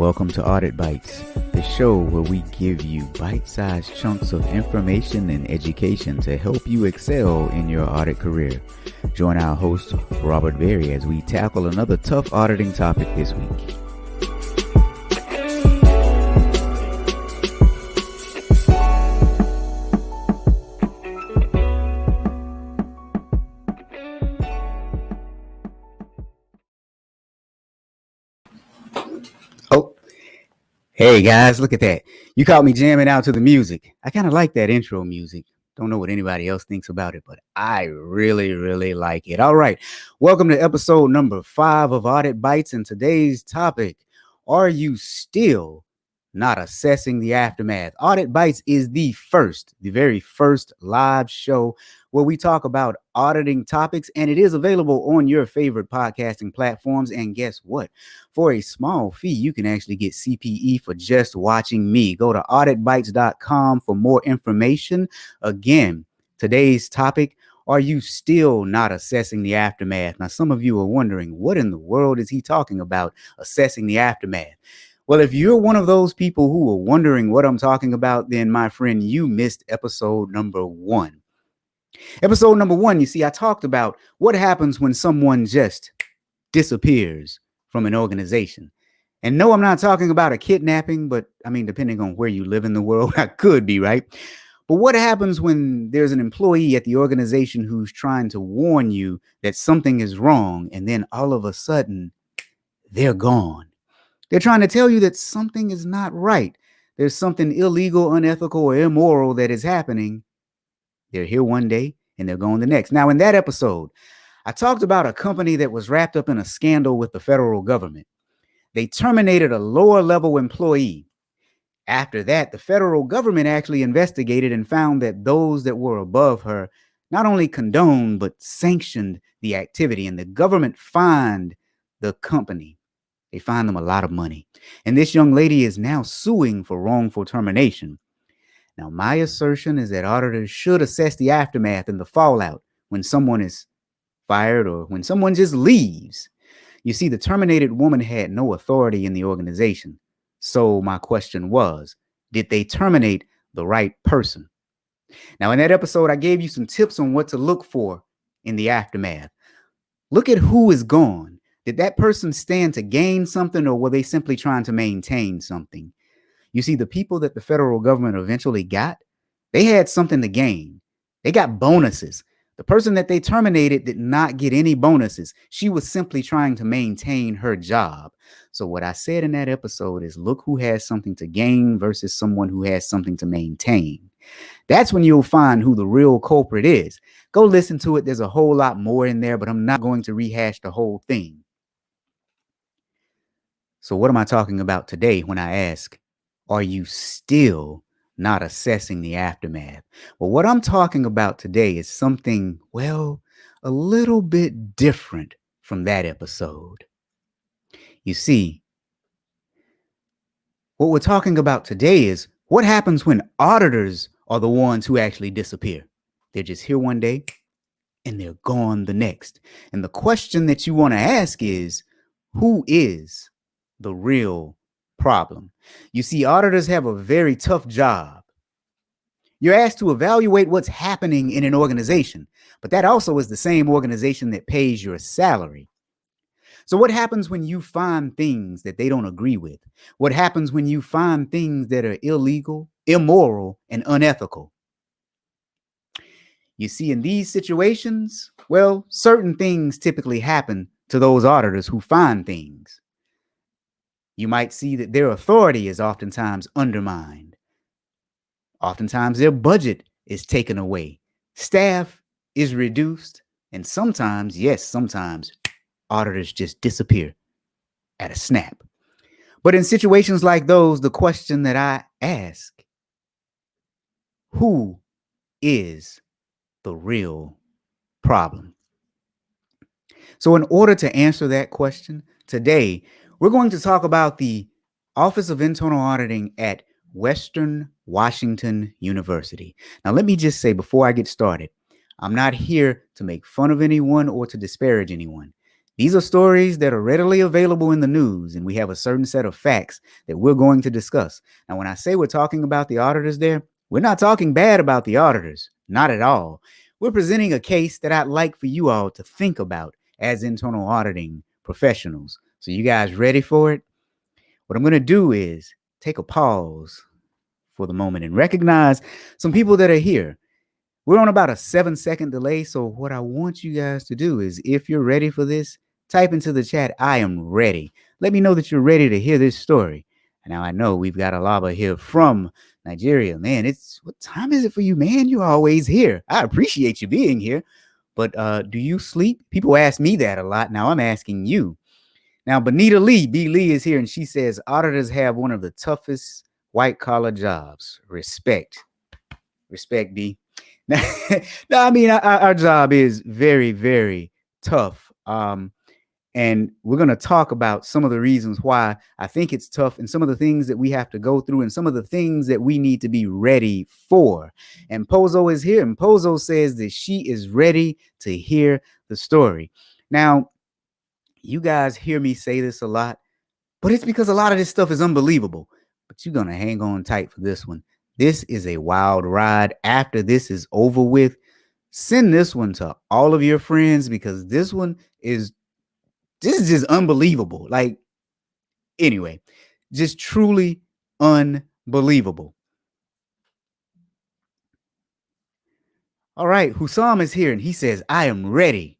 Welcome to Audit Bites, the show where we give you bite-sized chunks of information and education to help you excel in your audit career. Join our host, Robert Berry, as we tackle another tough auditing topic this week. Hey guys, look at that. You caught me jamming out to the music. I kind of like that intro music. Don't know what anybody else thinks about it, but I really like it. All right. Welcome to episode number 5 of Audit Bites. And today's topic, are you still not assessing the aftermath? Audit Bites is the very first live show where we talk about auditing topics, and it is available on your favorite podcasting platforms. And guess what? For a small fee, you can actually get CPE for just watching me. Go to auditbites.com for more information. Again, today's topic, are you still not assessing the aftermath? Now, some of you are wondering, what in the world is he talking about, assessing the aftermath? Well, if you're one of those people who are wondering what I'm talking about, then my friend, you missed episode number 1. Episode number 1, you see, I talked about what happens when someone just disappears from an organization. And no, I'm not talking about a kidnapping, but I mean, depending on where you live in the world, I could be, right? But what happens when there's an employee at the organization who's trying to warn you that something is wrong, and then all of a sudden, they're gone? They're trying to tell you that something is not right. There's something illegal, unethical, or immoral that is happening. They're here one day and they're gone the next. Now, in that episode, I talked about a company that was wrapped up in a scandal with the federal government. They terminated a lower level employee. After that, the federal government actually investigated and found that those that were above her not only condoned, but sanctioned the activity. And the government fined the company. They fined them a lot of money. And this young lady is now suing for wrongful termination. Now, my assertion is that auditors should assess the aftermath and the fallout when someone is fired or when someone just leaves. You see, the terminated woman had no authority in the organization. So my question was, did they terminate the right person? Now, in that episode, I gave you some tips on what to look for in the aftermath. Look at who is gone. Did that person stand to gain something, or were they simply trying to maintain something? You see, the people that the federal government eventually got, they had something to gain. They got bonuses. The person that they terminated did not get any bonuses. She was simply trying to maintain her job. So what I said in that episode is, look who has something to gain versus someone who has something to maintain. That's when you'll find who the real culprit is. Go listen to it. There's a whole lot more in there, but I'm not going to rehash the whole thing. So what am I talking about today when I ask, are you still not assessing the aftermath? Well, what I'm talking about today is something, well, a little bit different from that episode. You see, what we're talking about today is what happens when auditors are the ones who actually disappear. They're just here one day and they're gone the next. And the question that you want to ask is, who is the real problem? You see, auditors have a very tough job. You're asked to evaluate what's happening in an organization, but that also is the same organization that pays your salary. So what happens when you find things that they don't agree with? What happens when you find things that are illegal, immoral, and unethical? You see, in these situations, well, certain things typically happen to those auditors who find things. You might see that their authority is oftentimes undermined. Oftentimes their budget is taken away. Staff is reduced. And sometimes, yes, sometimes auditors just disappear at a snap. But in situations like those, the question that I ask, who is the real problem? So in order to answer that question, today, we're going to talk about the Office of Internal Auditing at Western Washington University. Now, let me just say before I get started, I'm not here to make fun of anyone or to disparage anyone. These are stories that are readily available in the news, and we have a certain set of facts that we're going to discuss. Now, when I say we're talking about the auditors there, we're not talking bad about the auditors, not at all. We're presenting a case that I'd like for you all to think about as internal auditing professionals. So, you guys ready for it? What I'm going to do is take a pause for the moment and recognize some people that are here. We're on about a 7-second delay. So, what I want you guys to do is, if you're ready for this, type into the chat, I am ready. Let me know that you're ready to hear this story. Now, I know we've got a Alaba here from Nigeria. Man, what time is it for you, man? You're always here. I appreciate you being here. But do you sleep? People ask me that a lot. Now, I'm asking you. Now, Benita Lee, B. Lee is here, and she says, auditors have one of the toughest white-collar jobs. Respect. Respect, B. No, I mean, our job is very, very tough. And we're going to talk about some of the reasons why I think it's tough and some of the things that we have to go through and some of the things that we need to be ready for. And Pozo is here, and Pozo says that she is ready to hear the story. Now, you guys hear me say this a lot, but it's because a lot of this stuff is unbelievable. But you're going to hang on tight for this one. This is a wild ride. After this is over with, send this one to all of your friends because this is just unbelievable. Like, anyway, just truly unbelievable. All right, Hussam is here and he says, I am ready.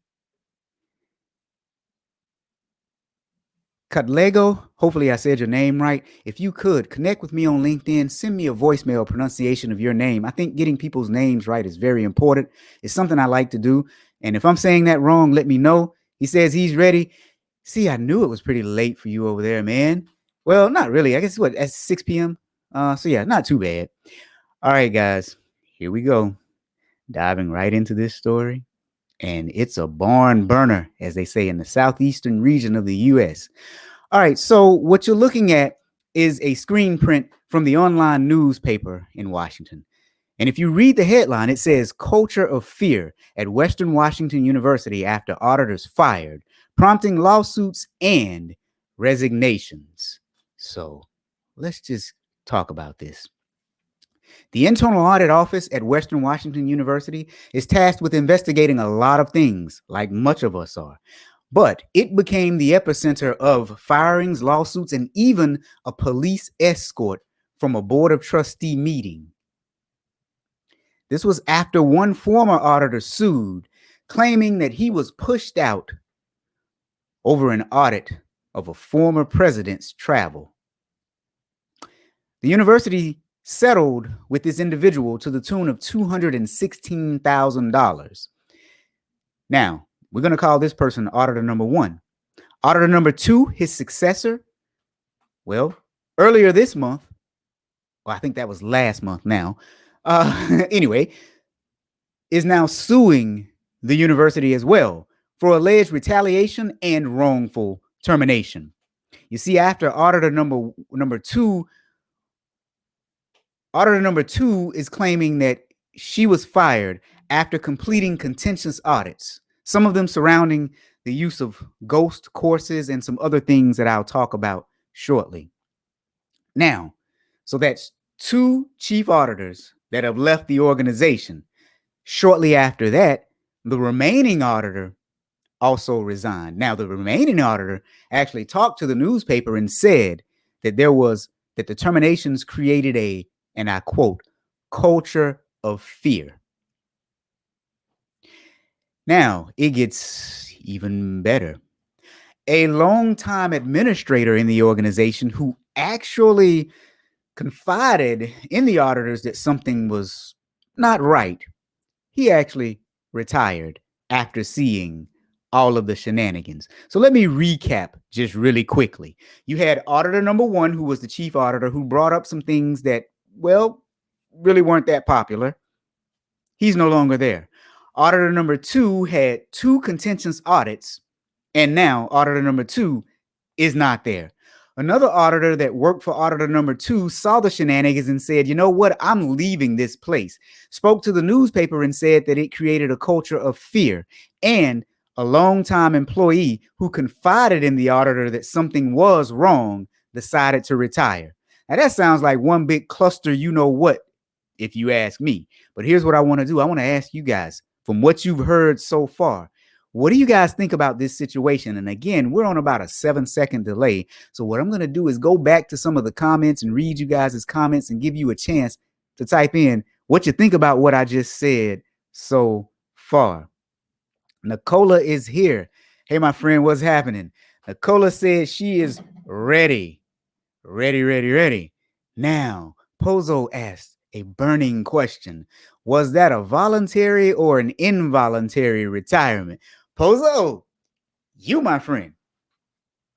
Cutlego, hopefully I said your name right. If you could, connect with me on LinkedIn, send me a voicemail pronunciation of your name. I think getting people's names right is very important. It's something I like to do. And if I'm saying that wrong, let me know. He says he's ready. See, I knew it was pretty late for you over there, man. Well, not really. I guess at 6 p.m. So yeah, not too bad. All right, guys, here we go. Diving right into this story. And it's a barn burner, as they say in the southeastern region of the U.S. All right, so what you're looking at is a screen print from the online newspaper in Washington. And if you read the headline, it says culture of fear at Western Washington University after auditors fired, prompting lawsuits and resignations. So let's just talk about this. The Internal Audit Office at Western Washington University is tasked with investigating a lot of things, like much of us are. But it became the epicenter of firings, lawsuits, and even a police escort from a board of trustee meeting. This was after one former auditor sued, claiming that he was pushed out over an audit of a former president's travel. The university settled with this individual to the tune of $216,000. Now, we're going to call this person auditor number one. Auditor number two, his successor, well, earlier this month, well, I think that was last month now, anyway, is now suing the university as well for alleged retaliation and wrongful termination. You see, after auditor number two is claiming that she was fired after completing contentious audits, some of them surrounding the use of ghost courses and some other things that I'll talk about shortly. Now, so that's two chief auditors that have left the organization. Shortly after that, the remaining auditor also resigned. Now, the remaining auditor actually talked to the newspaper and said that the terminations created a, and I quote, culture of fear. Now, it gets even better. A longtime administrator in the organization who actually confided in the auditors that something was not right, he actually retired after seeing all of the shenanigans. So let me recap just really quickly. You had auditor number one, who was the chief auditor, who brought up some things that, well, really weren't that popular. He's no longer there. Auditor number two had two contentious audits, and now auditor number two is not there. Another auditor that worked for auditor number two saw the shenanigans and said, you know what, I'm leaving this place. Spoke to the newspaper and said that it created a culture of fear. And A longtime employee who confided in the auditor that something was wrong decided to retire. Now that sounds like one big cluster, you know what, if you ask me. But here's what I want to do. I want to ask you guys, from what you've heard so far, what do you guys think about this situation? And again, we're on about a 7-second delay. So what I'm going to do is go back to some of the comments and read you guys' comments and give you a chance to type in what you think about what I just said so far. Nicola is here. Hey, my friend, what's happening? Nicola says she is ready. Ready. Now, Pozo asked a burning question. Was that a voluntary or an involuntary retirement? Pozo, you, my friend,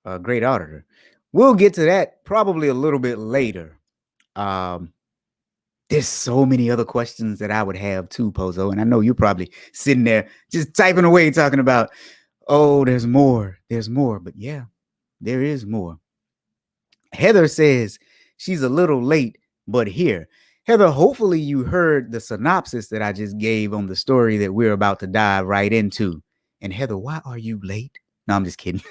a great auditor. We'll get to that probably a little bit later. There's so many other questions that I would have too, Pozo. And I know you're probably sitting there just typing away, talking about, oh, there's more. But yeah, there is more. Heather says she's a little late, but here. Heather, hopefully you heard the synopsis that I just gave on the story that we're about to dive right into. And Heather, why are you late? No, I'm just kidding.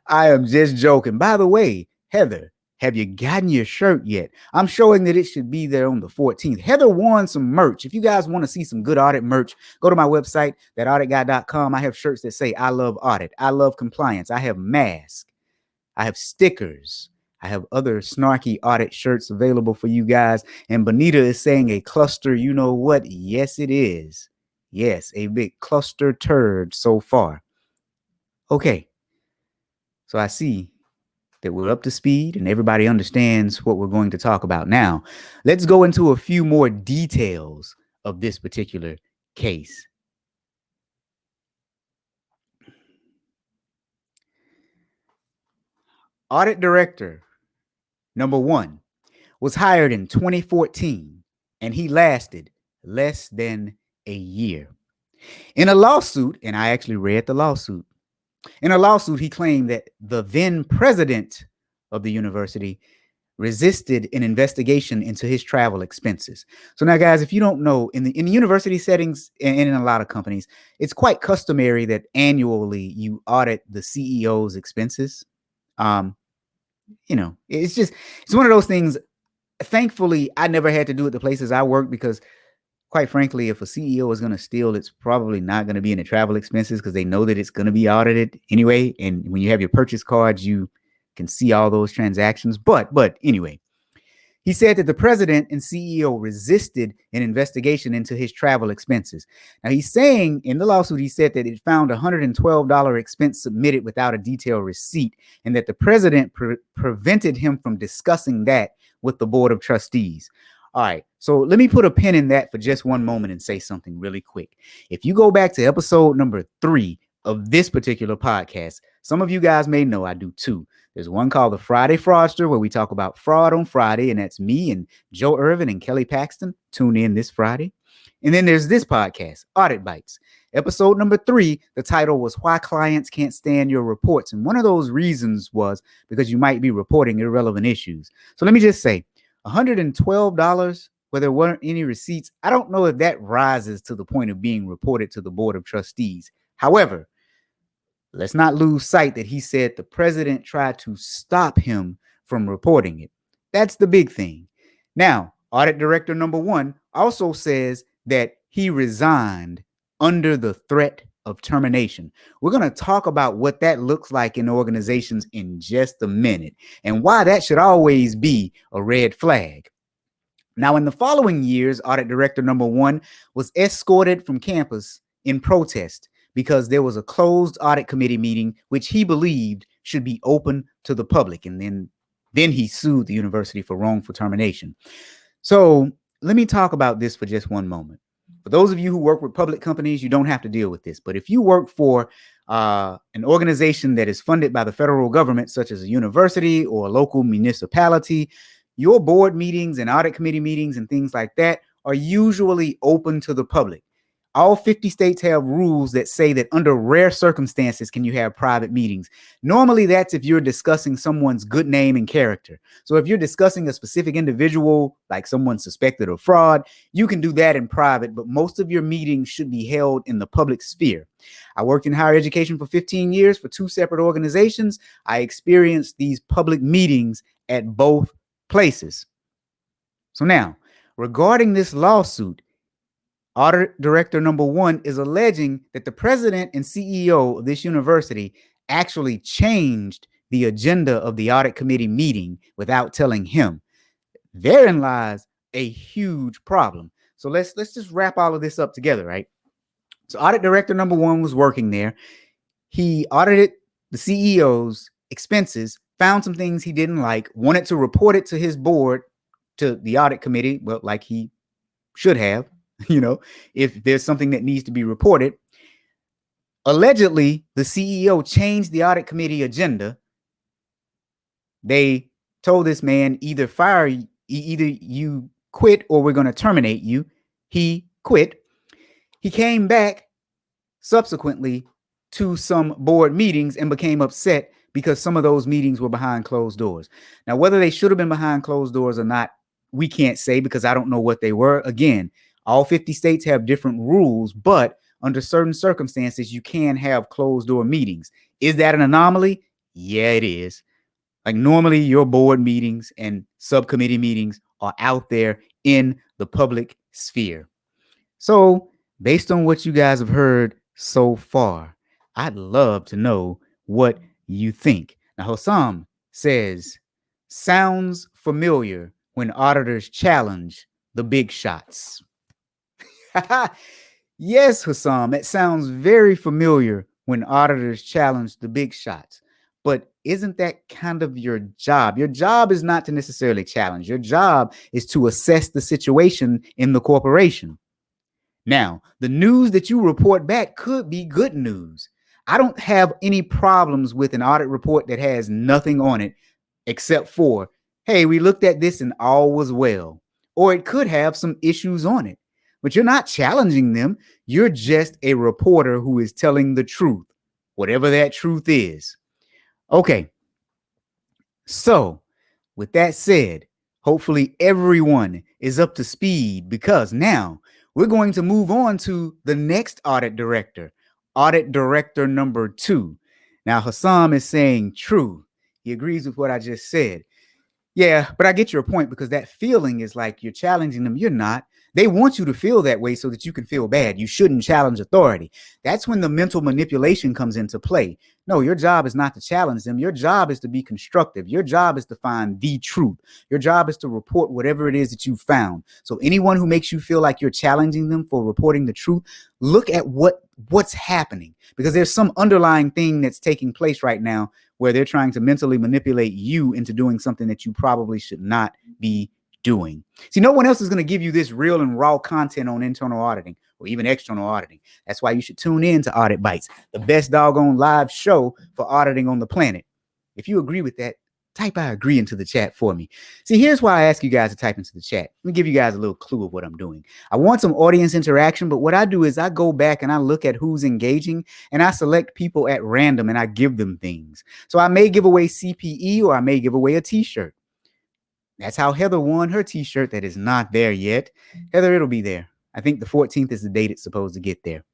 I am just joking. By the way, Heather, have you gotten your shirt yet? I'm showing that it should be there on the 14th. Heather won some merch. If you guys want to see some good audit merch, go to my website, thatauditguy.com. I have shirts that say, I love audit. I love compliance. I have masks. I have stickers. I have other snarky audit shirts available for you guys. And Bonita is saying a cluster, you know what? Yes, it is. Yes, a big cluster turd so far. Okay. So I see that we're up to speed and everybody understands what we're going to talk about. Now, let's go into a few more details of this particular case. Audit Director number 1 was hired in 2014, and he lasted less than a year. In a lawsuit, and I actually read the lawsuit, in a lawsuit, he claimed that the then president of the university resisted an investigation into his travel expenses. So now, guys, if you don't know, in the university settings and in a lot of companies, it's quite customary that annually you audit the CEO's expenses. It's one of those things. Thankfully, I never had to do it the places I work because, quite frankly, if a CEO is going to steal, it's probably not going to be in the travel expenses because they know that it's going to be audited anyway. And when you have your purchase cards, you can see all those transactions. But anyway, he said that the president and CEO resisted an investigation into his travel expenses. Now, he's saying in the lawsuit, he said that it found a $112 expense submitted without a detailed receipt, and that the president prevented him from discussing that with the board of trustees. All right, so let me put a pin in that for just one moment and say something really quick. If you go back to episode number 3 of this particular podcast, some of you guys may know I do 2. There's one called The Friday Fraudster, where we talk about fraud on Friday, and that's me and Joe Irvin and Kelly Paxton. Tune in this Friday. And then there's this podcast, Audit Bites. Episode number 3, the title was Why Clients Can't Stand Your Reports. And one of those reasons was because you might be reporting irrelevant issues. So let me just say, $112 where there weren't any receipts, I don't know if that rises to the point of being reported to the board of trustees. However, let's not lose sight that he said the president tried to stop him from reporting it. That's the big thing. Now, audit director number 1 also says that he resigned under the threat of termination. We're going to talk about what that looks like in organizations in just a minute and why that should always be a red flag. Now, in the following years, audit director number 1 was escorted from campus in protest because there was a closed audit committee meeting, which he believed should be open to the public. And then he sued the university for wrongful termination. So let me talk about this for just one moment. For those of you who work with public companies, you don't have to deal with this. But if you work for an organization that is funded by the federal government, such as a university or a local municipality, your board meetings and audit committee meetings and things like that are usually open to the public. all 50 states have rules that say that under rare circumstances can you have private meetings. Normally, that's if you're discussing someone's good name and character. So if you're discussing a specific individual, like someone suspected of fraud, you can do that in private, but most of your meetings should be held in the public sphere. I worked in higher education for 15 years for 2 separate organizations. I experienced these public meetings at both places. So now, regarding this lawsuit, Audit Director number 1 is alleging that the president and CEO of this university actually changed the agenda of the audit committee meeting without telling him. Therein lies a huge problem. So let's just wrap all of this up together, right? So Audit Director number 1 was working there. He audited the CEO's expenses, found some things he didn't like, wanted to report it to his board, to the audit committee, well, like he should have, if there's something that needs to be reported. Allegedly, the CEO changed the audit committee agenda. They told this man, either you quit or we're going to terminate you. He quit. He came back subsequently to some board meetings and became upset because some of those meetings were behind closed doors. Now, whether they should have been behind closed doors or not, we can't say because I don't know what they were. Again, all 50 states have different rules, but under certain circumstances, you can have closed door meetings. Is that an anomaly? Yeah, it is. Like normally your board meetings and subcommittee meetings are out there in the public sphere. So based on what you guys have heard so far, I'd love to know what you think. Now, Hossam says, sounds familiar when auditors challenge the big shots. Yes, Hossam, it sounds very familiar when auditors challenge the big shots. But isn't that kind of your job? Your job is not to necessarily challenge. Your job is to assess the situation in the corporation. Now, the news that you report back could be good news. I don't have any problems with an audit report that has nothing on it except for, hey, we looked at this and all was well. Or it could have some issues on it. But you're not challenging them. You're just a reporter who is telling the truth, whatever that truth is. Okay. So, with that said, hopefully everyone is up to speed because now we're going to move on to the next audit director, Audit Director number 2. Now, Hossam is saying true. He agrees with what I just said. Yeah, but I get your point because that feeling is like you're challenging them. You're not. They want you to feel that way so that you can feel bad. You shouldn't challenge authority. That's when the mental manipulation comes into play. No, your job is not to challenge them. Your job is to be constructive. Your job is to find the truth. Your job is to report whatever it is that you found. So anyone who makes you feel like you're challenging them for reporting the truth, look at what's happening, because there's some underlying thing that's taking place right now where they're trying to mentally manipulate you into doing something that you probably should not be doing. See, no one else is going to give you this real and raw content on internal auditing or even external auditing. That's why you should tune in to Audit Bites, the best doggone live show for auditing on the planet. If you agree with that, type I agree into the chat for me. See, here's why I ask you guys to type into the chat. Let me give you guys a little clue of what I'm doing. I want some audience interaction, but what I do is I go back and I look at who's engaging and I select people at random and I give them things. So I may give away CPE or I may give away a t-shirt. That's how Heather won her t-shirt that is not there yet. Heather, it'll be there. I think the 14th is the date it's supposed to get there.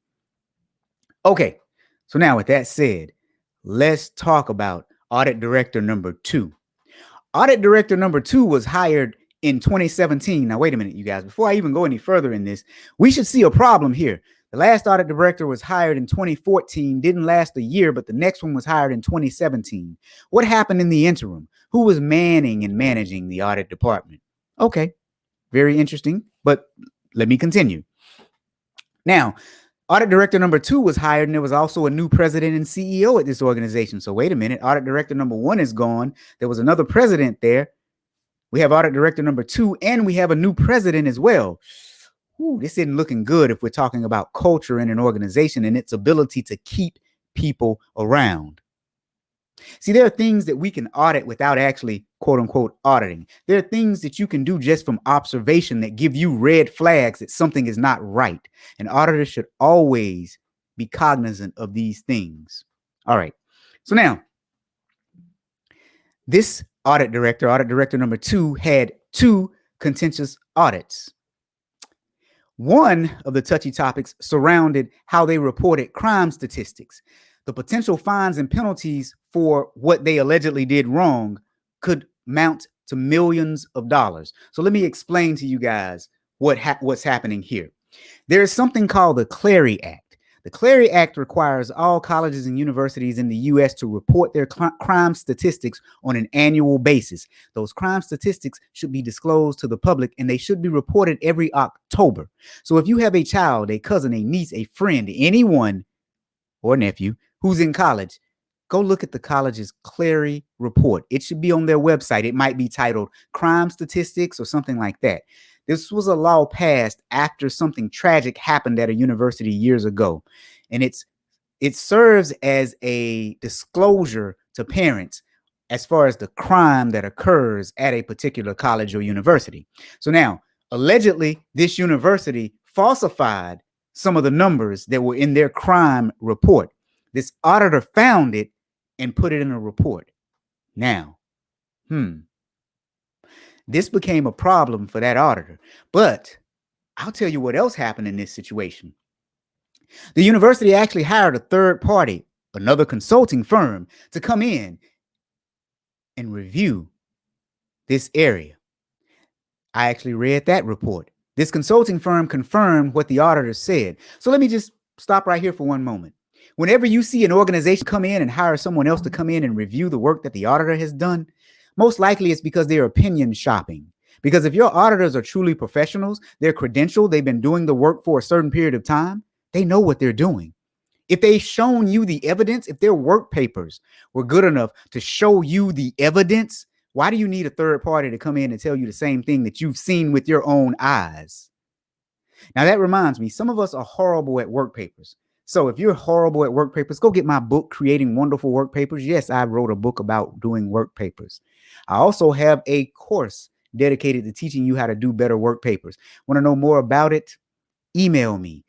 Okay, so now with that said, let's talk about Audit Director number 2. Audit Director number 2 was hired in 2017. Now, wait a minute, you guys. Before I even go any further in this, we should see a problem here. The last audit director was hired in 2014, didn't last a year, but the next one was hired in 2017. What happened in the interim? Who was manning and managing the audit department? Okay, very interesting, but let me continue. Now, Audit Director number 2 was hired, and there was also a new president and CEO at this organization. So wait a minute, Audit Director number 1 is gone. There was another president there. We have Audit Director number 2, and we have a new president as well. Ooh, this isn't looking good if we're talking about culture in an organization and its ability to keep people around. See, there are things that we can audit without actually, quote unquote, auditing. There are things that you can do just from observation that give you red flags that something is not right. An auditor should always be cognizant of these things. All right. So now, this audit director number 2, had 2 contentious audits. One of the touchy topics surrounded how they reported crime statistics. The potential fines and penalties for what they allegedly did wrong could mount to millions of dollars. So let me explain to you guys what's happening here. There is something called the Clery Act. The Clery Act requires all colleges and universities in the U.S. to report their crime statistics on an annual basis. Those crime statistics should be disclosed to the public, and they should be reported every October. So if you have a child, a cousin, a niece, a friend, anyone or nephew who's in college, go look at the college's Clery report. It should be on their website. It might be titled Crime Statistics or something like that. This was a law passed after something tragic happened at a university years ago. And it serves as a disclosure to parents as far as the crime that occurs at a particular college or university. So now, allegedly, this university falsified some of the numbers that were in their crime report. This auditor found it and put it in a report. Now, this became a problem for that auditor. But I'll tell you what else happened in this situation. The university actually hired a third party, another consulting firm, to come in and review this area. I actually read that report. This consulting firm confirmed what the auditor said. So let me just stop right here for one moment. Whenever you see an organization come in and hire someone else to come in and review the work that the auditor has done, most likely it's because they're opinion shopping. Because if your auditors are truly professionals, they're credentialed, they've been doing the work for a certain period of time, they know what they're doing. If they've shown you the evidence, if their work papers were good enough to show you the evidence, why do you need a third party to come in and tell you the same thing that you've seen with your own eyes? Now, that reminds me, some of us are horrible at work papers. So if you're horrible at work papers, go get my book, Creating Wonderful Work Papers. Yes, I wrote a book about doing work papers. I also have a course dedicated to teaching you how to do better work papers. Want to know more about it? Email me.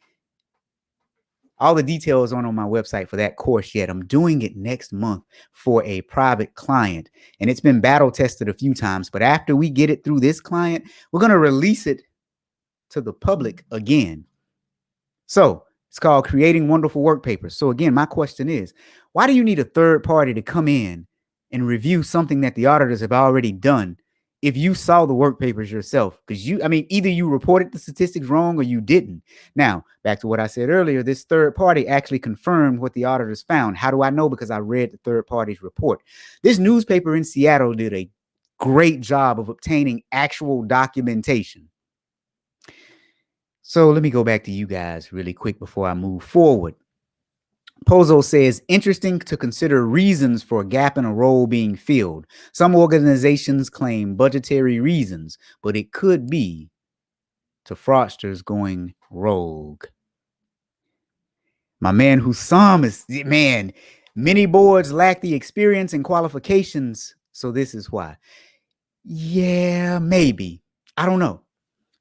All the details aren't on my website for that course yet. I'm doing it next month for a private client, and it's been battle tested a few times. But after we get it through this client, we're going to release it to the public again. So it's called Creating Wonderful Work Papers. So again, my question is, why do you need a third party to come in and review something that the auditors have already done if you saw the work papers yourself? Because either you reported the statistics wrong or you didn't. Now, back to what I said earlier, this third party actually confirmed what the auditors found. How do I know? Because I read the third party's report. This newspaper in Seattle did a great job of obtaining actual documentation. So let me go back to you guys really quick before I move forward. Pozo says, interesting to consider reasons for a gap in a role being filled. Some organizations claim budgetary reasons, but it could be to fraudsters going rogue. My man Hussam is, many boards lack the experience and qualifications, so this is why. Yeah, maybe. I don't know.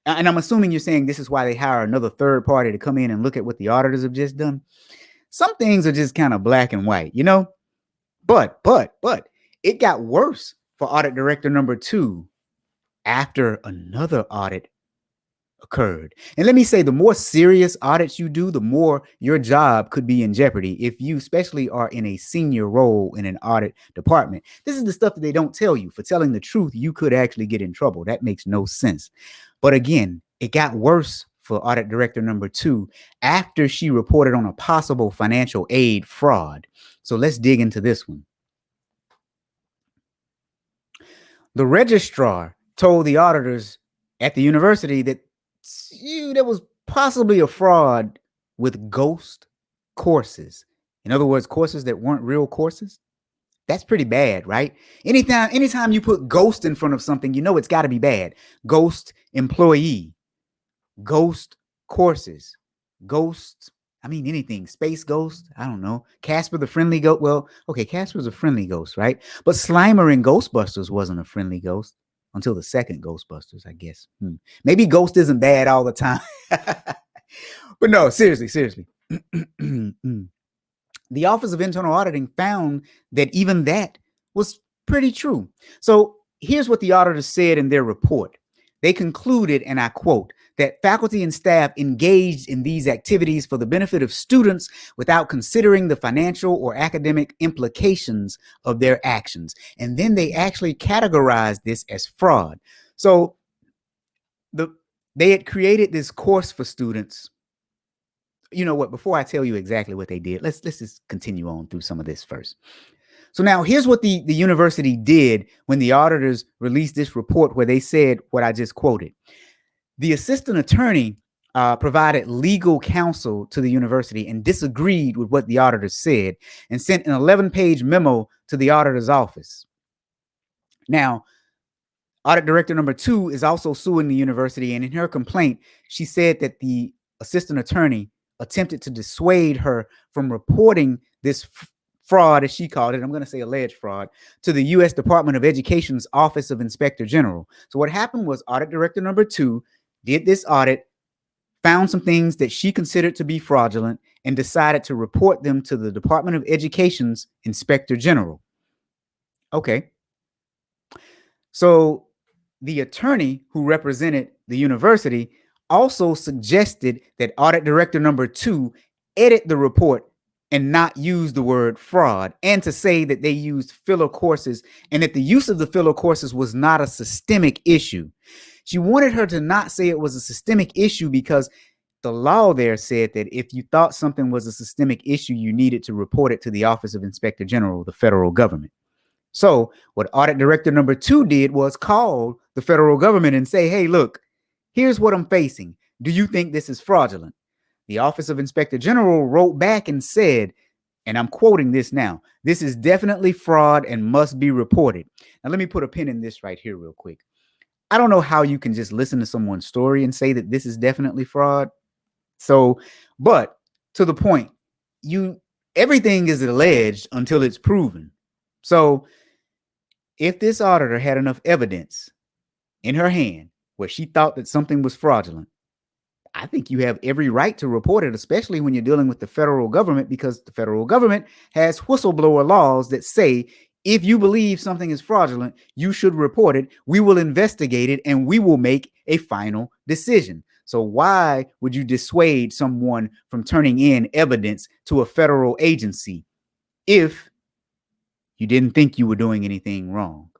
And I'm assuming you're saying this is why they hire another third party to come in and look at what the auditors have just done. Some things are just kind of black and white, But it got worse for audit director number 2 after another audit occurred. And let me say, the more serious audits you do, the more your job could be in jeopardy if you especially are in a senior role in an audit department. This is the stuff that they don't tell you. For telling the truth, you could actually get in trouble. That makes no sense. But again, it got worse for audit director number 2 after she reported on a possible financial aid fraud. So let's dig into this one. The registrar told the auditors at the university that there was possibly a fraud with ghost courses. In other words, courses that weren't real courses. That's pretty bad, right? Anytime you put ghost in front of something, it's got to be bad. Ghost employee, ghost courses, ghost, I mean, anything. Space Ghost. I don't know. Casper the Friendly Ghost. Well, okay, Casper's a friendly ghost, right? But Slimer in Ghostbusters wasn't a friendly ghost until the second Ghostbusters, I guess. Maybe Ghost isn't bad all the time. But no, seriously. The Office of Internal Auditing found that even that was pretty true. So here's what the auditors said in their report. They concluded, and I quote, that faculty and staff engaged in these activities for the benefit of students without considering the financial or academic implications of their actions. And then they actually categorized this as fraud. So they had created this course for students. You know what? Before I tell you exactly what they did, let's just continue on through some of this first. So now here's what the university did when the auditors released this report where they said what I just quoted. The assistant attorney provided legal counsel to the university and disagreed with what the auditors said and sent an 11-page memo to the auditor's office. Now, audit director number 2 is also suing the university, and in her complaint, she said that the assistant attorney attempted to dissuade her from reporting this fraud, as she called it, I'm going to say alleged fraud, to the U.S. Department of Education's Office of Inspector General. So what happened was audit director number 2 did this audit, found some things that she considered to be fraudulent, and decided to report them to the Department of Education's Inspector General. Okay. So the attorney who represented the university also suggested that audit director number 2 edit the report and not use the word fraud, and to say that they used filler courses and that the use of the filler courses was not a systemic issue. She wanted her to not say it was a systemic issue because the law there said that if you thought something was a systemic issue, you needed to report it to the Office of Inspector General, the federal government. So what audit director number 2 did was call the federal government and say, hey, look, here's what I'm facing. Do you think this is fraudulent? The Office of Inspector General wrote back and said, and I'm quoting this now, this is definitely fraud and must be reported. Now, let me put a pin in this right here real quick. I don't know how you can just listen to someone's story and say that this is definitely fraud. So, but to the point, everything is alleged until it's proven. So if this auditor had enough evidence in her hand where she thought that something was fraudulent, I think you have every right to report it, especially when you're dealing with the federal government, because the federal government has whistleblower laws that say if you believe something is fraudulent, you should report it. We will investigate it and we will make a final decision. So why would you dissuade someone from turning in evidence to a federal agency if you didn't think you were doing anything wrong?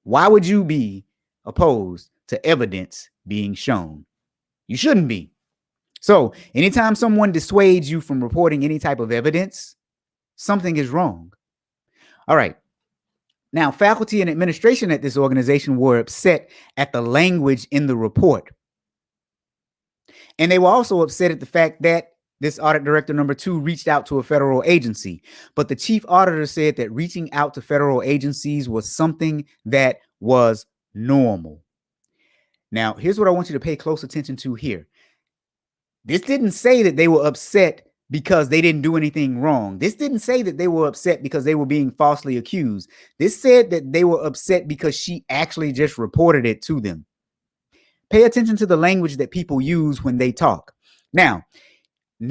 Why would you be opposed to evidence being shown? You shouldn't be. So anytime someone dissuades you from reporting any type of evidence, something is wrong. All right. Now, faculty and administration at this organization were upset at the language in the report. And they were also upset at the fact that this audit director number 2 reached out to a federal agency. But the chief auditor said that reaching out to federal agencies was something that was normal. Now, here's what I want you to pay close attention to here. This didn't say that they were upset because they didn't do anything wrong. This didn't say that they were upset because they were being falsely accused. This said that they were upset because she actually just reported it to them. Pay attention to the language that people use when they talk. Now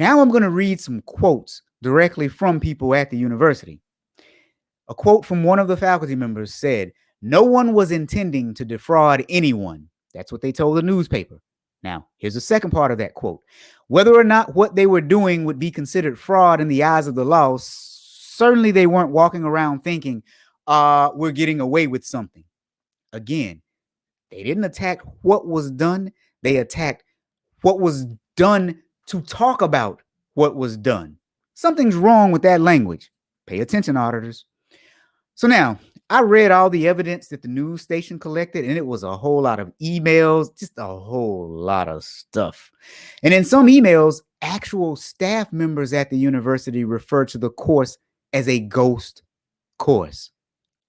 I'm going to read some quotes directly from people at the university. A quote from one of the faculty members said, "No one was intending to defraud anyone." That's what they told the newspaper. Now, here's the second part of that quote. "Whether or not what they were doing would be considered fraud in the eyes of the law, certainly they weren't walking around thinking, we're getting away with something." Again, they didn't attack what was done. They attacked what was done to talk about what was done. Something's wrong with that language. Pay attention, auditors. So now, I read all the evidence that the news station collected, and it was a whole lot of emails, just a whole lot of stuff. And in some emails, actual staff members at the university referred to the course as a ghost course.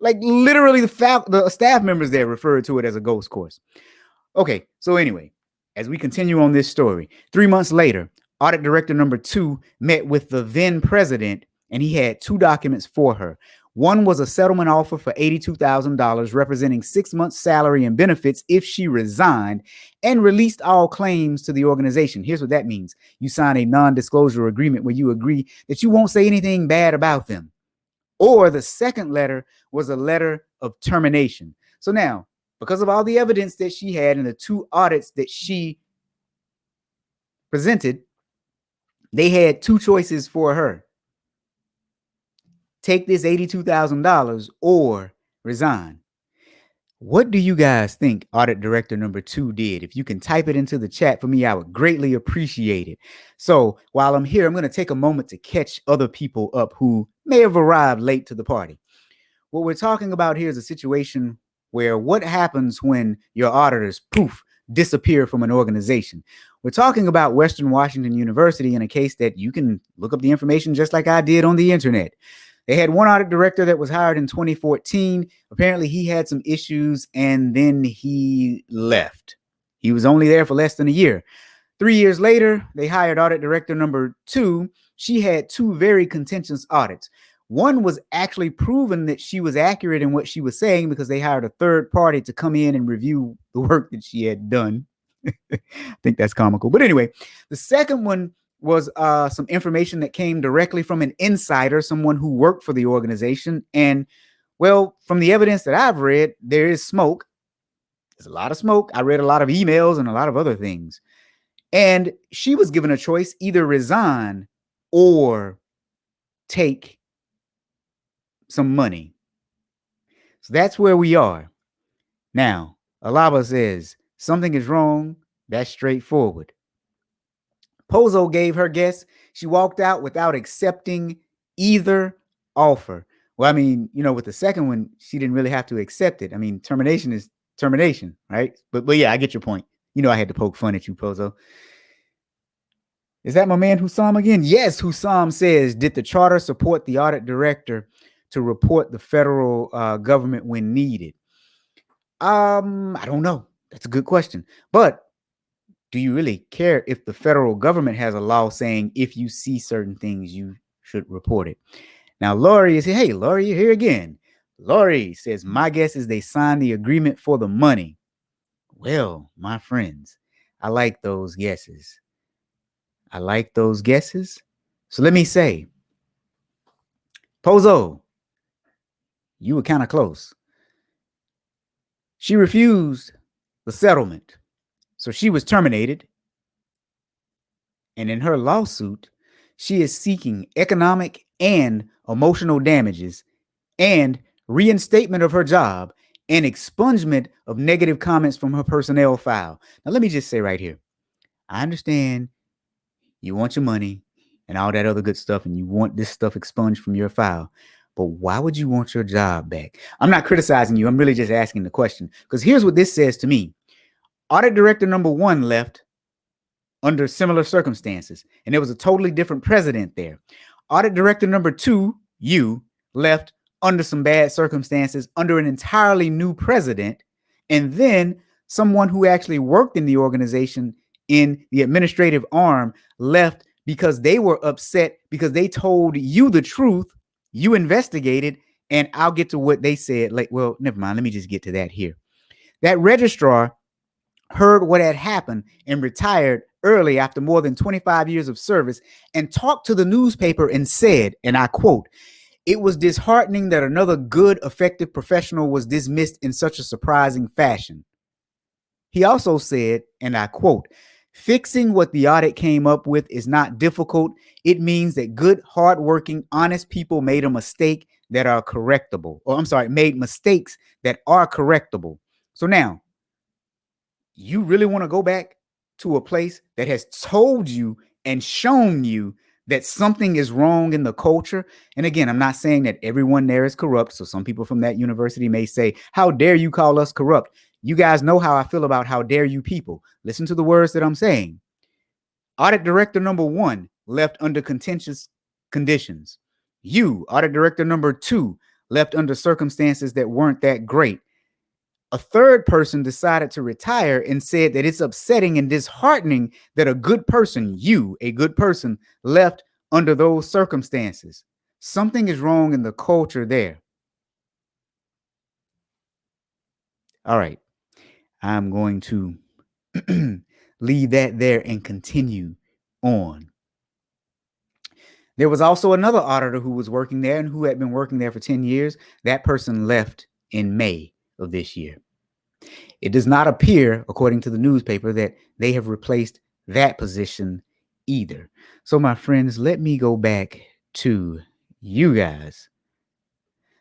Like literally the staff members there referred to it as a ghost course. Okay, so anyway, as we continue on this story, 3 months later, Audit director number 2 met with the then president, and he had 2 documents for her. One was a settlement offer for $82,000, representing 6 months' salary and benefits if she resigned and released all claims to the organization. Here's what that means. You sign a non-disclosure agreement where you agree that you won't say anything bad about them. Or the second letter was a letter of termination. So now, because of all the evidence that she had and the 2 audits that she presented, they had 2 choices for her. Take this $82,000 or resign. What do you guys think audit director number 2 did? If you can type it into the chat for me, I would greatly appreciate it. So while I'm here, I'm going to take a moment to catch other people up who may have arrived late to the party. What we're talking about here is a situation where what happens when your auditors, poof, disappear from an organization. We're talking about Western Washington University in a case that you can look up the information just like I did on the internet. They had one audit director that was hired in 2014. Apparently, he had some issues and then he left. He was only there for less than a year. 3 years later, they hired audit director number 2. She had 2 very contentious audits. One was actually proven that she was accurate in what she was saying because they hired a third party to come in and review the work that she had done. I think that's comical. But anyway, the second one was some information that came directly from an insider, someone who worked for the organization. And, well, from the evidence that I've read, there is smoke. There's a lot of smoke. I read a lot of emails and a lot of other things. And she was given a choice, either resign or take some money. So that's where we are. Now, Alaba says, something is wrong. That's straightforward. Pozo gave her guess. She walked out without accepting either offer. Well, I mean, with the second one, she didn't really have to accept it. I mean, termination is termination, right? But yeah, I get your point. I had to poke fun at you, Pozo. Is that my man Hussam again? Yes, Hussam says, did the charter support the audit director to report the federal government when needed? I don't know. That's a good question. But do you really care if the federal government has a law saying if you see certain things, you should report it? Now, Laurie is here. Hey, Laurie, you're here again. Laurie says, my guess is they signed the agreement for the money. Well, my friends, I like those guesses. So let me say, Pozo, you were kind of close. She refused the settlement. So she was terminated. And in her lawsuit, she is seeking economic and emotional damages and reinstatement of her job and expungement of negative comments from her personnel file. Now, let me just say right here, I understand you want your money and all that other good stuff, and you want this stuff expunged from your file. But why would you want your job back? I'm not criticizing you. I'm really just asking the question. Because here's what this says to me. Audit director number 1 left under similar circumstances, and there was a totally different president there. Audit director number 2, you, left under some bad circumstances under an entirely new president, and then someone who actually worked in the organization in the administrative arm left because they were upset because they told you the truth, you investigated, and I'll get to what they said. Well, never mind. Let me just get to that here. That registrar heard what had happened and retired early after more than 25 years of service and talked to the newspaper and said, and I quote, "It was disheartening that another good, effective professional was dismissed in such a surprising fashion." He also said, and I quote, "Fixing what the audit came up with is not difficult. It means that good, hardworking, honest people made a mistake that are correctable. Made mistakes that are correctable." So now, you really want to go back to a place that has told you and shown you that something is wrong in the culture? And again, I'm not saying that everyone there is corrupt. So some people from that university may say, how dare you call us corrupt? You guys know how I feel about how dare you people. Listen to the words that I'm saying. Audit director number 1 left under contentious conditions. You, audit director number 2, left under circumstances that weren't that great. A third person decided to retire and said that it's upsetting and disheartening that a good person, a good person, left under those circumstances. Something is wrong in the culture there. All right. I'm going to leave that there and continue on. There was also another auditor who was working there and who had been working there for 10 years. That person left in May of this year. It does not appear, according to the newspaper, that they have replaced that position either. So, my friends, let me go back to you guys.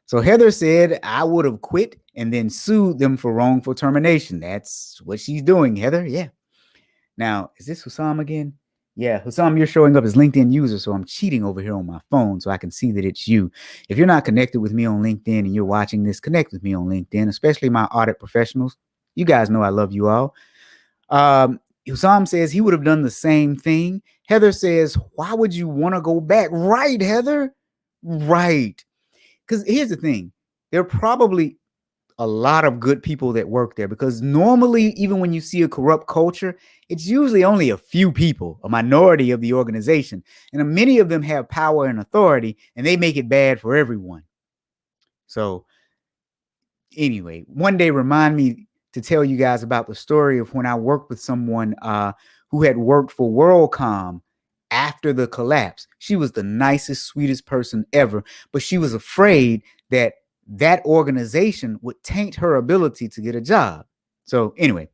So Heather said, I would have quit and then sued them for wrongful termination. That's what she's doing, Heather. Yeah. Now, is this Hussam again? Yeah, Hussam, you're showing up as LinkedIn user, so I'm cheating over here on my phone so I can see that it's you. If you're not connected with me on LinkedIn and you're watching this, connect with me on LinkedIn, especially my audit professionals. You guys know I love you all. Hussam says he would have done the same thing. Heather says, why would you want to go back? Right, Heather? Right. Because here's the thing. There are probably a lot of good people that work there, because normally, even when you see a corrupt culture, it's usually only a few people, a minority of the organization. And many of them have power and authority, and they make it bad for everyone. So anyway, one day remind me to tell you guys about the story of when I worked with someone who had worked for WorldCom after the collapse. She was the nicest, sweetest person ever, but she was afraid that that organization would taint her ability to get a job. So anyway,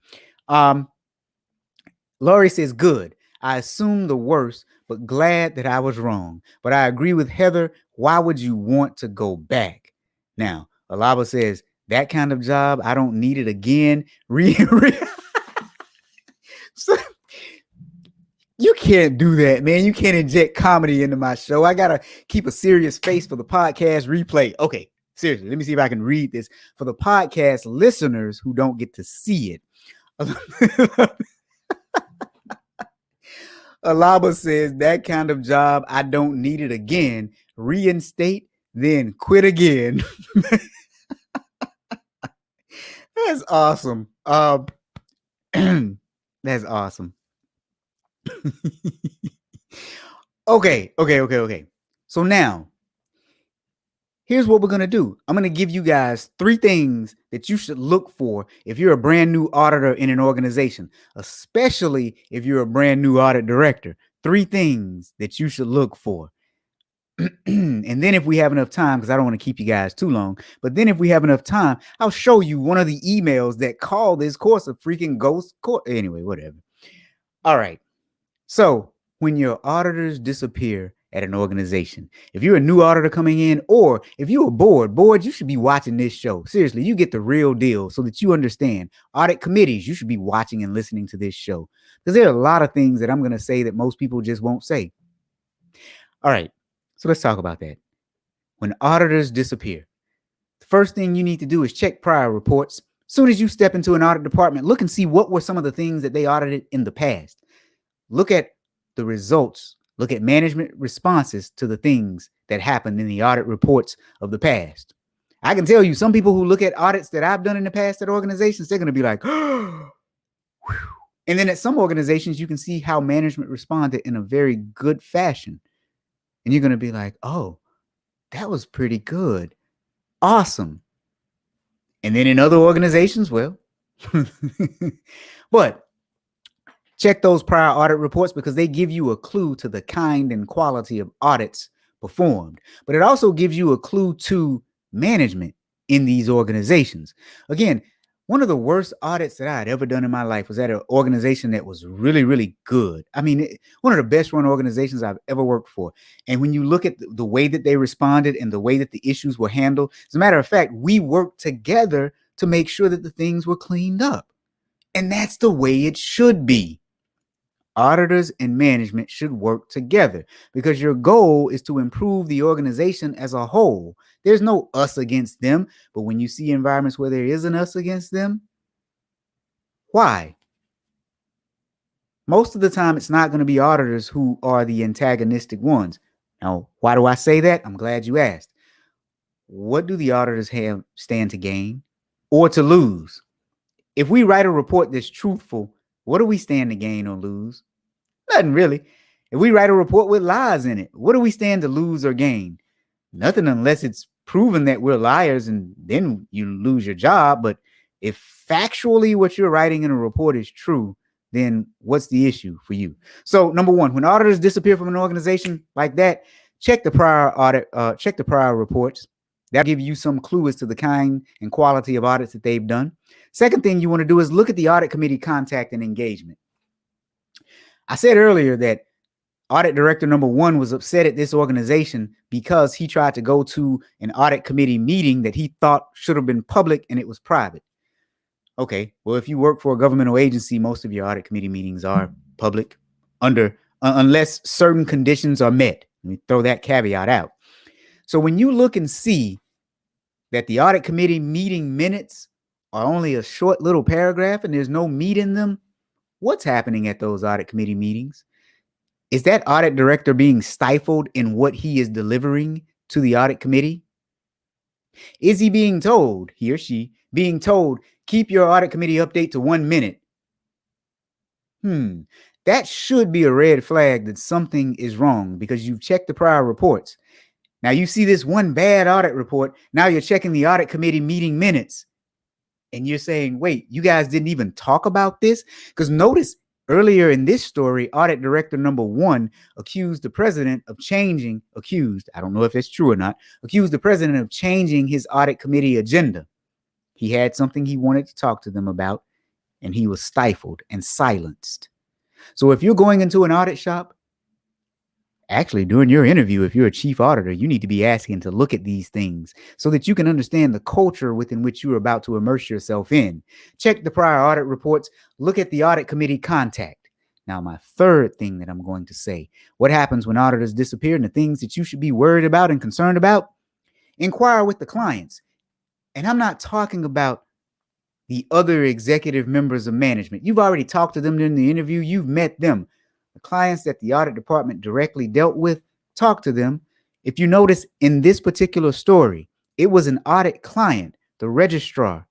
Laurie says, good. I assumed the worst, but glad that I was wrong. But I agree with Heather. Why would you want to go back? Now, Alaba says, that kind of job, I don't need it again. So, you can't do that, man. You can't inject comedy into my show. I got to keep a serious face for the podcast replay. Okay, seriously, let me see if I can read this for the podcast listeners who don't get to see it. Alaba says, that kind of job, I don't need it again. Reinstate, then quit again. That's awesome. That's awesome. Okay. So now, here's what we're going to do. I'm going to give you guys 3 things that you should look for if you're a brand new auditor in an organization, especially if you're a brand new audit director. 3 things that you should look for. And then if we have enough time, because I don't want to keep you guys too long, but then if we have enough time, I'll show you one of the emails that call this course a freaking ghost course. Anyway, whatever. All right. So when your auditors disappear at an organization, if you're a new auditor coming in, or if you're a board, you should be watching this show. Seriously, you get the real deal so that you understand. Audit committees, you should be watching and listening to this show, because there are a lot of things that I'm going to say that most people just won't say. All right. So let's talk about that. When auditors disappear, the first thing you need to do is check prior reports. As soon as you step into an audit department, look and see what were some of the things that they audited in the past. Look at the results. Look at management responses to the things that happened in the audit reports of the past. I can tell you, some people who look at audits that I've done in the past at organizations, they're going to be like, oh. And then at some organizations, you can see how management responded in a very good fashion. And you're going to be like, oh, that was pretty good. Awesome. And then in other organizations, well, but check those prior audit reports, because they give you a clue to the kind and quality of audits performed. But it also gives you a clue to management in these organizations. Again, one of the worst audits that I had ever done in my life was at an organization that was really, really good. I mean, one of the best run organizations I've ever worked for. And when you look at the way that they responded and the way that the issues were handled, as a matter of fact, we worked together to make sure that the things were cleaned up. And that's the way it should be. Auditors and management should work together, because your goal is to improve the organization as a whole. There's no us against them. But when you see environments where there is an us against them, why? Most of the time, it's not going to be auditors who are the antagonistic ones. Now, why do I say that? I'm glad you asked. What do the auditors stand to gain or to lose? If we write a report that's truthful, what do we stand to gain or lose? Nothing really. If we write a report with lies in it, what do we stand to lose or gain? Nothing, unless it's proven that we're liars, and then you lose your job. But if factually what you're writing in a report is true, then what's the issue for you? So number one, when auditors disappear from an organization like that, check the prior reports. That'll give you some clue as to the kind and quality of audits that they've done. Second thing you want to do is look at the audit committee contact and engagement. I said earlier that audit director number one was upset at this organization because he tried to go to an audit committee meeting that he thought should have been public and it was private. Okay, well, if you work for a governmental agency, most of your audit committee meetings are public unless certain conditions are met. Let me throw that caveat out. So when you look and see that the audit committee meeting minutes are only a short little paragraph and there's no meat in them, what's happening at those audit committee meetings? Is that audit director being stifled in what he is delivering to the audit committee? Is he being told, he or she, being told, keep your audit committee update to 1 minute? That should be a red flag that something is wrong, because you've checked the prior reports. Now you see this one bad audit report. Now you're checking the audit committee meeting minutes and you're saying, wait, you guys didn't even talk about this? Because notice earlier in this story, audit director number one accused the president of changing, I don't know if it's true or not, accused the president of changing his audit committee agenda. He had something he wanted to talk to them about, and he was stifled and silenced. So if you're going into an audit shop, actually during your interview, if you're a chief auditor, you need to be asking to look at these things so that you can understand the culture within which you are about to immerse yourself in. Check the prior audit reports, look at the audit committee contact. Now, my third thing that I'm going to say, what happens when auditors disappear and the things that you should be worried about and concerned about? Inquire with the clients. And I'm not talking about the other executive members of management. You've already talked to them during the interview. You've met them. The clients that the audit department directly dealt with, talk to them. If you notice in this particular story, it was an audit client, the registrar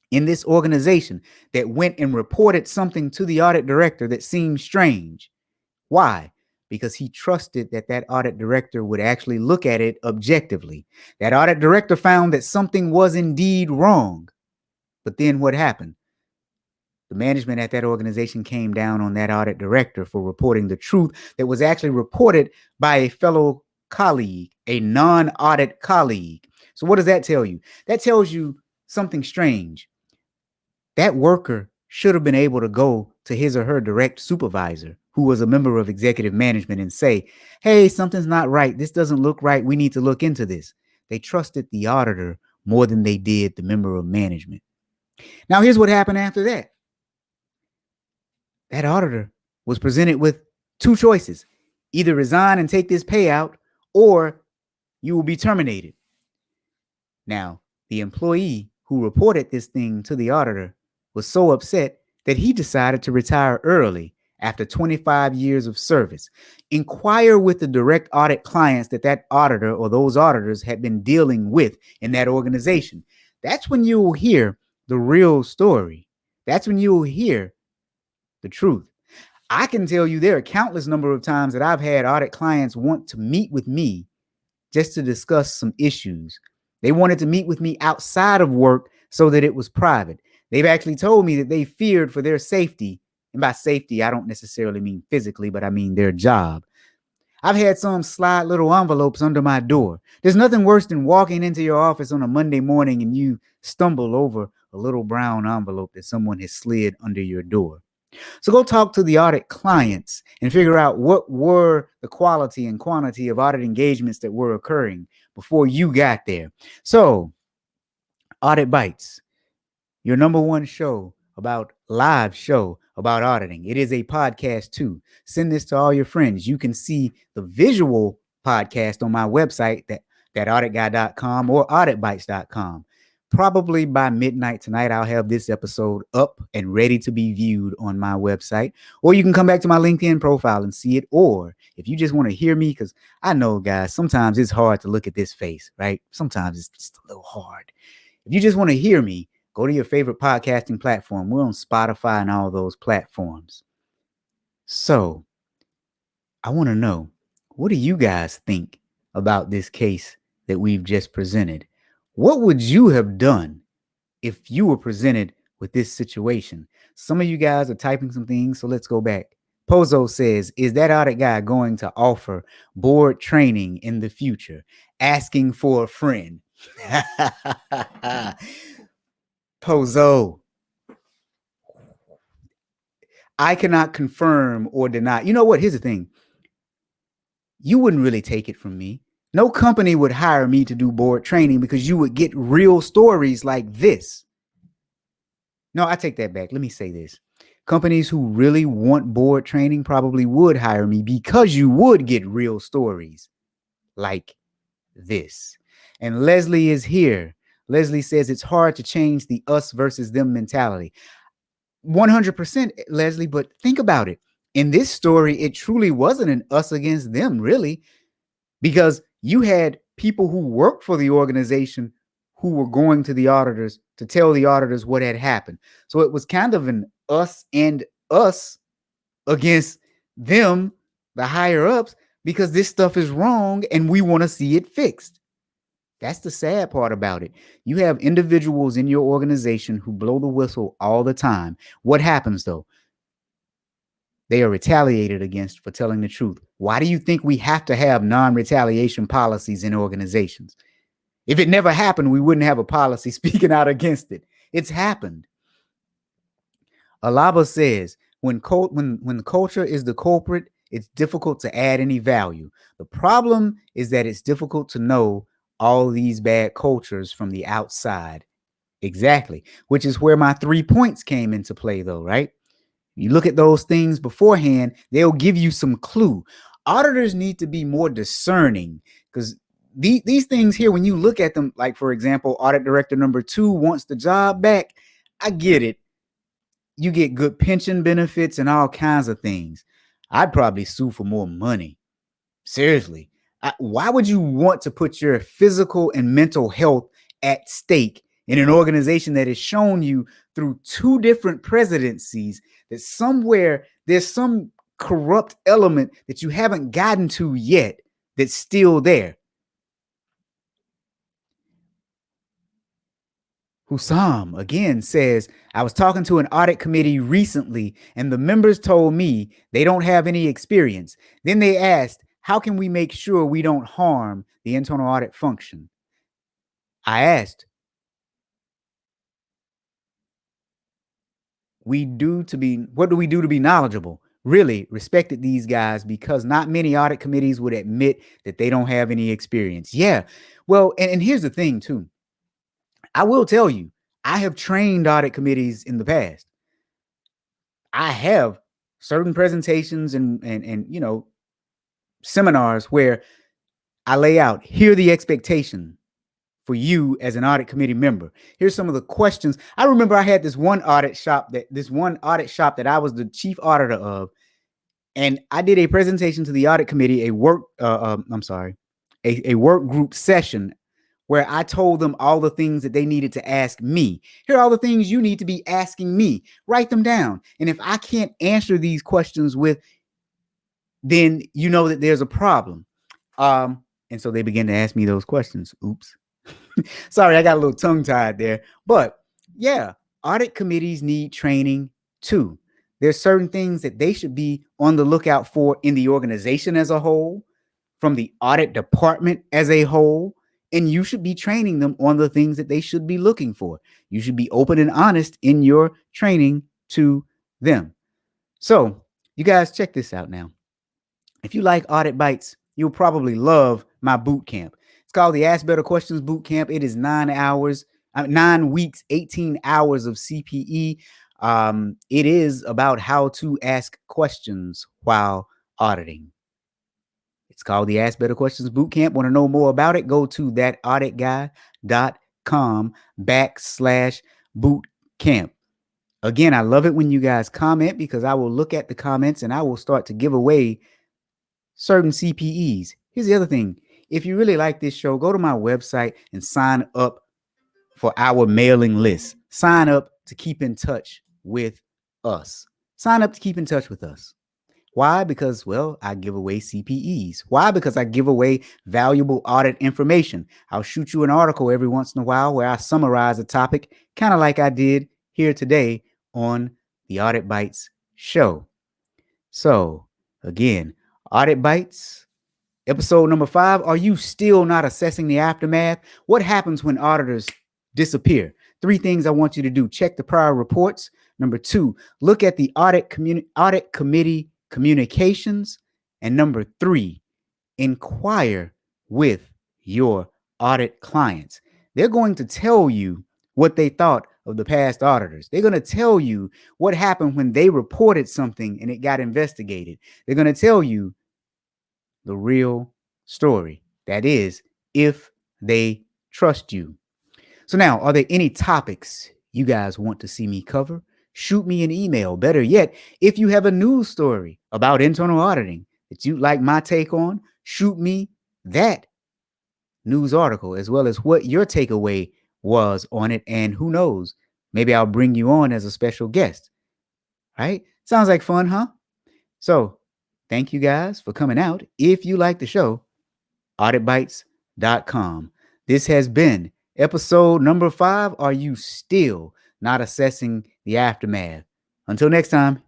in this organization, that went and reported something to the audit director that seemed strange. Why? Because he trusted that that audit director would actually look at it objectively. That audit director found that something was indeed wrong. But then what happened? The management at that organization came down on that audit director for reporting the truth that was actually reported by a fellow colleague, a non-audit colleague. So what does that tell you? That tells you something strange. That worker should have been able to go to his or her direct supervisor, who was a member of executive management, and say, hey, something's not right. This doesn't look right. We need to look into this. They trusted the auditor more than they did the member of management. Now, here's what happened after that. That auditor was presented with two choices: either resign and take this payout, or you will be terminated. Now, the employee who reported this thing to the auditor was so upset that he decided to retire early after 25 years of service. Inquire with the direct audit clients that that auditor or those auditors had been dealing with in that organization. That's when you will hear the real story. That's when you will hear the truth. I can tell you there are countless number of times that I've had audit clients want to meet with me just to discuss some issues. They wanted to meet with me outside of work so that it was private. They've actually told me that they feared for their safety. And by safety, I don't necessarily mean physically, but I mean their job. I've had some slide little envelopes under my door. There's nothing worse than walking into your office on a Monday morning and you stumble over a little brown envelope that someone has slid under your door. So go talk to the audit clients and figure out what were the quality and quantity of audit engagements that were occurring before you got there. So, Audit Bites, your number one live show about auditing. It is a podcast too. Send this to all your friends. You can see the visual podcast on my website, that auditguy.com or auditbites.com. Probably by midnight tonight, I'll have this episode up and ready to be viewed on my website. Or you can come back to my LinkedIn profile and see it. Or if you just want to hear me, because I know, guys, sometimes it's hard to look at this face, right? Sometimes it's just a little hard. If you just want to hear me, Go to your favorite podcasting platform. We're on Spotify and all those platforms. So I want to know, what do you guys think about this case that we've just presented? What would you have done if you were presented with this situation? Some of you guys are typing some things, so let's go back. Pozo says, is that audit guy going to offer board training in the future? Asking for a friend. Pozo, I cannot confirm or deny. You know what? Here's the thing. You wouldn't really take it from me. No company would hire me to do board training because you would get real stories like this. No, I take that back. Let me say this. Companies who really want board training probably would hire me because you would get real stories like this. And Leslie is here. Leslie says it's hard to change the us versus them mentality. 100%, Leslie, but think about it. In this story, it truly wasn't an us against them, really, because you had people who worked for the organization who were going to the auditors to tell the auditors what had happened. So it was kind of an us and us against them, the higher ups, because this stuff is wrong and we want to see it fixed. That's the sad part about it. You have individuals in your organization who blow the whistle all the time. What happens though? They are retaliated against for telling the truth. Why do you think we have to have non-retaliation policies in organizations? If it never happened, we wouldn't have a policy speaking out against it. It's happened. Alaba says, when the culture is the culprit, it's difficult to add any value. The problem is that it's difficult to know all these bad cultures from the outside. Exactly. Which is where my 3 points came into play, though, right? You look at those things beforehand, they'll give you some clue. Auditors need to be more discerning because these things here, when you look at them, like, for example, audit director number 2 wants the job back. I get it. You get good pension benefits and all kinds of things. I'd probably sue for more money. Seriously. Why would you want to put your physical and mental health at stake in an organization that has shown you through 2 different presidencies that somewhere there's some corrupt element that you haven't gotten to yet that's still there? Hussam again says, I was talking to an audit committee recently and the members told me they don't have any experience. Then they asked, how can we make sure we don't harm the internal audit function? I asked, what do we do to be knowledgeable? Really respected these guys because not many audit committees would admit that they don't have any experience. Yeah. Well, and here's the thing too. I will tell you, I have trained audit committees in the past. I have certain presentations and you know, seminars where I lay out, here are the expectation for you as an audit committee member. Here's some of the questions. I remember I had this one audit shop that I was the chief auditor of, and I did a presentation to the audit committee, a work group session where I told them all the things that they needed to ask me. Here are all the things you need to be asking me. Write them down. And if I can't answer these questions then you know that there's a problem. And so they began to ask me those questions. Oops. Sorry, I got a little tongue-tied there. But yeah, audit committees need training too. There's certain things that they should be on the lookout for in the organization as a whole, from the audit department as a whole, and you should be training them on the things that they should be looking for. You should be open and honest in your training to them. So you guys check this out now. If you like Audit Bites, you'll probably love my boot camp. It's called the Ask Better Questions Boot Camp. It is 9 weeks, 18 hours of CPE. It is about how to ask questions while auditing. It's called the Ask Better Questions Boot Camp. Want to know more about it? Go to thatauditguy.com/boot camp. Again, I love it when you guys comment because I will look at the comments and I will start to give away certain CPEs. Here's the other thing. If you really like this show, go to my website and sign up for our mailing list. sign up to keep in touch with us. Sign up to keep in touch with us. Why? Because, well, I give away CPEs. Why? Because I give away valuable audit information. I'll shoot you an article every once in a while where I summarize a topic, kind of like I did here today on the Audit Bites show. So, again, Audit Bites, episode number 5. Are you still not assessing the aftermath? What happens when auditors disappear? 3 things I want you to do. Check the prior reports. Number 2, look at the audit committee communications. And number 3, inquire with your audit clients. They're going to tell you what they thought of the past auditors. They're going to tell you what happened when they reported something and it got investigated. They're going to tell you the real story. That is, if they trust you. So now, are there any topics you guys want to see me cover? Shoot me an email. Better yet, if you have a news story about internal auditing that you'd like my take on, shoot me that news article as well as what your takeaway was on it. And who knows, maybe I'll bring you on as a special guest. Right? Sounds like fun, huh? So thank you guys for coming out. If you like the show, auditbites.com. This has been episode number 5. Are you still not assessing the aftermath? Until next time.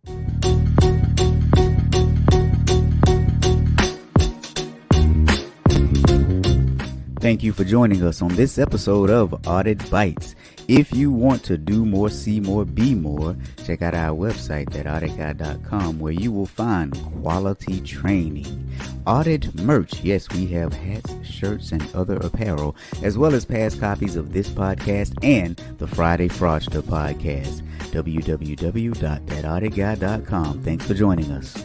Thank you for joining us on this episode of Audit Bites. If you want to do more, see more, be more, check out our website at auditguy.com where you will find quality training. Audit merch. Yes, we have hats, shirts, and other apparel, as well as past copies of this podcast and the Friday Fraudster podcast. www.thatauditguy.com. Thanks for joining us.